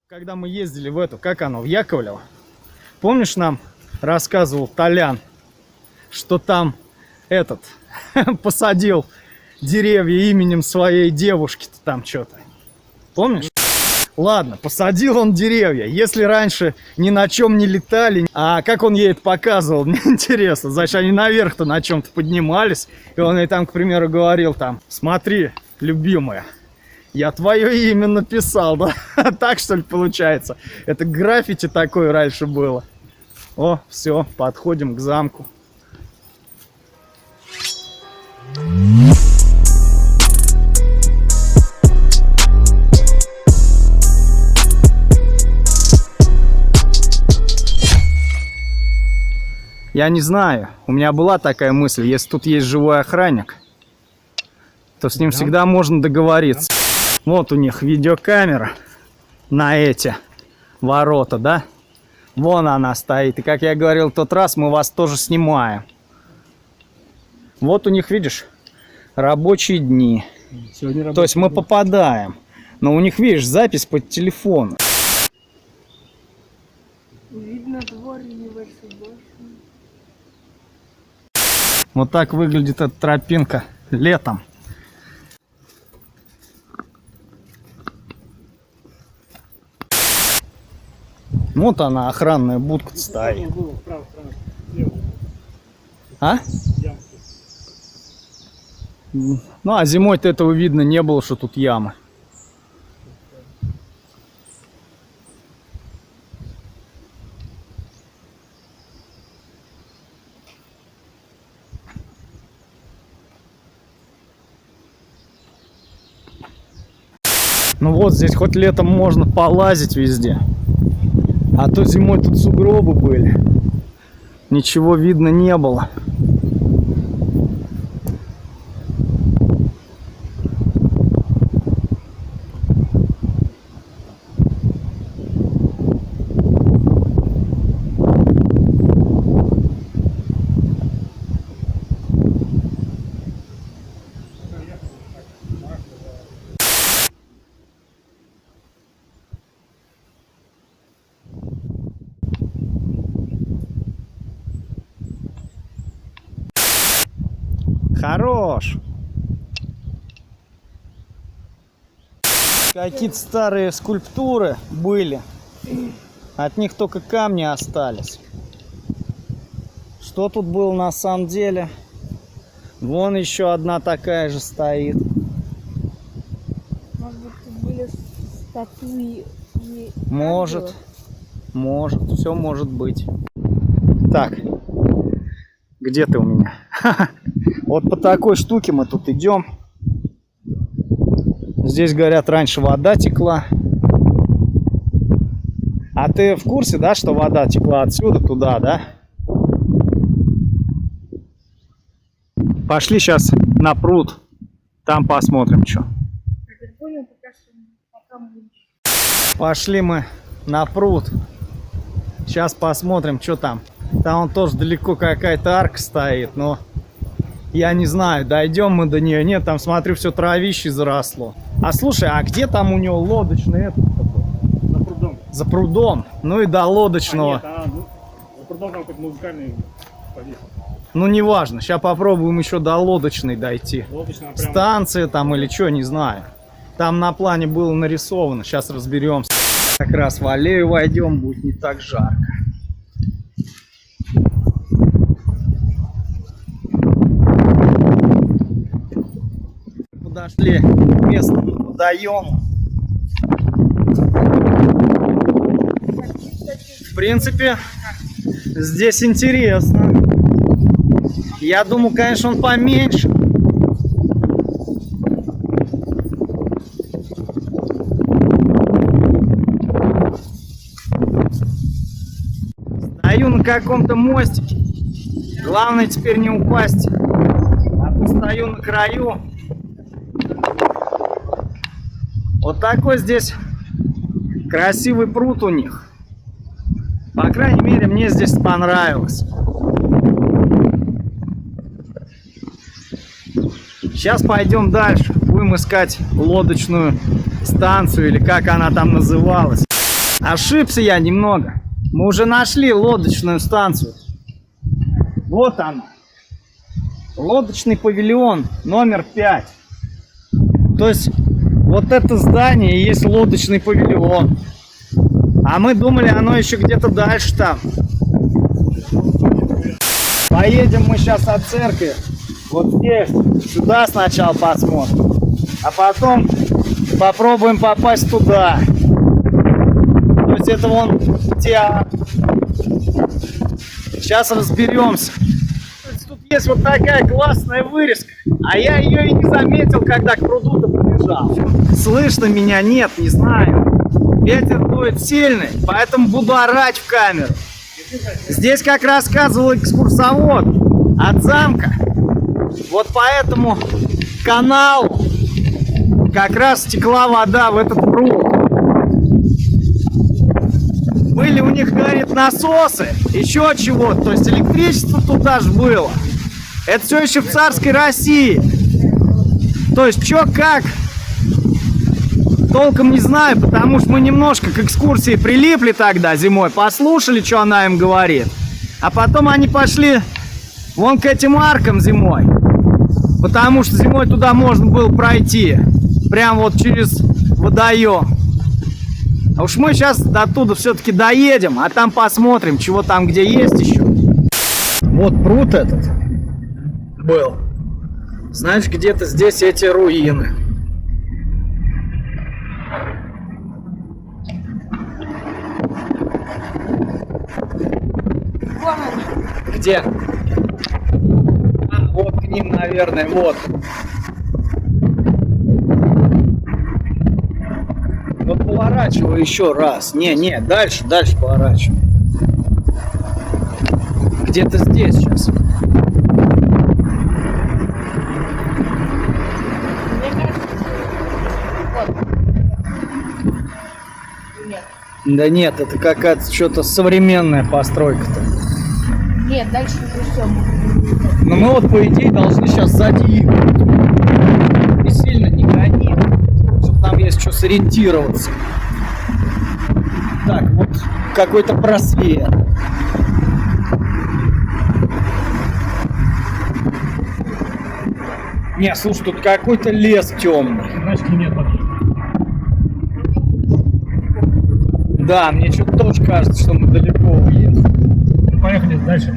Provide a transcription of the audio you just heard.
Когда мы ездили в эту, как оно, в Яковлево, помнишь, нам рассказывал Толян, что там этот посадил деревья именем своей девушки-то там что-то. Помнишь? Ладно, посадил он деревья. Если раньше ни на чем не летали, а как он ей это показывал, мне интересно. Значит, они наверх-то на чем-то поднимались, и он ей там, к примеру, говорил там: смотри, любимая, я твое имя написал, да? Так, что ли, получается? Это граффити такое раньше было. О, все, подходим к замку. Я не знаю, у меня была такая мысль, если тут есть живой охранник, то с ним всегда можно договориться. Вот у них видеокамера на эти ворота, да? Вон она стоит. И как я говорил в тот раз, мы вас тоже снимаем. Вот у них, видишь, рабочие дни. То есть мы попадаем. Но у них, видишь, запись под телефон. Видно двор Universal Boston. Вот так выглядит эта тропинка летом. Вот она, охранная будка стоит. А? Ну, а зимой-то этого видно не было, что тут ямы. Ну вот здесь хоть летом можно полазить везде. А то зимой тут сугробы были. Ничего видно не было. Хорош! Какие-то старые скульптуры были. От них только камни остались. Что тут было на самом деле? Вон еще одна такая же стоит. Может быть, тут были статуи и... Может. Может. Все может быть. Так. Где ты у меня? Вот по такой штуке мы тут идем. Здесь, говорят, раньше вода текла. А ты в курсе, да, что вода текла отсюда туда, да? Пошли сейчас на пруд. Там посмотрим, что. Пошли мы на пруд. Сейчас посмотрим, что там. Там он тоже далеко какая-то арка стоит, но я не знаю, дойдем мы до нее. Нет, там, смотрю, все травище заросло. А слушай, а где там у него лодочный этот такой? За прудом. За прудом. Ну и до лодочного. За прудом там какой-то музыкальный повис. Ну неважно, сейчас попробуем еще до лодочной дойти. Лодочная прям... Станция там или что, не знаю. Там на плане было нарисовано, сейчас разберемся. Как раз в аллею войдем, будет не так жарко. Подошли к местному водоему. В принципе, здесь интересно. Я думаю, конечно, он поменьше. Стою на каком-то мостике. Главное теперь не упасть. А то стою на краю. Вот такой здесь красивый пруд у них. По крайней мере, мне здесь понравилось. Сейчас пойдем дальше. Будем искать лодочную станцию, или как она там называлась. Ошибся я немного. Мы уже нашли лодочную станцию. Вот она. Лодочный павильон номер 5. То есть вот это здание и есть лодочный павильон. А мы думали, оно еще где-то дальше там. Поедем мы сейчас от церкви. Вот здесь. Сюда сначала посмотрим. А потом попробуем попасть туда. То есть это вон театр. Сейчас разберемся. Тут есть вот такая классная вырезка. А я ее и не заметил, когда к пруду-то побежал. Слышно меня? Нет, не знаю. Ветер дует сильный, поэтому буду орать в камеру. Здесь, как рассказывал экскурсовод, от замка вот по этому каналу как раз текла вода в этот пруд. Были у них, говорит, насосы, еще чего-то, то есть электричество туда же было. Это все еще в царской России. То есть, что как, толком не знаю, потому что мы немножко к экскурсии прилипли тогда зимой, послушали, что она им говорит. А потом они пошли вон к этим аркам зимой, потому что зимой туда можно было пройти, прям вот через водоем. А уж мы сейчас до туда все-таки доедем, а там посмотрим, чего там где есть еще. Вот пруд этот был. Знаешь, где-то здесь эти руины. Где? А, вот к ним, наверное, вот. Вот поворачиваю еще раз. Не, дальше поворачиваю. Где-то здесь сейчас. Да нет, это какая-то что-то современная постройка-то. Нет, дальше уже все. Но мы вот, по идее, должны сейчас сзади ехать. И сильно не гони, чтобы нам есть что сориентироваться. Так, вот какой-то просвет. Не, слушай, тут какой-то лес темный. Значит, нет воды. Да, мне что-то тоже кажется, что мы далеко уедем. Поехали дальше.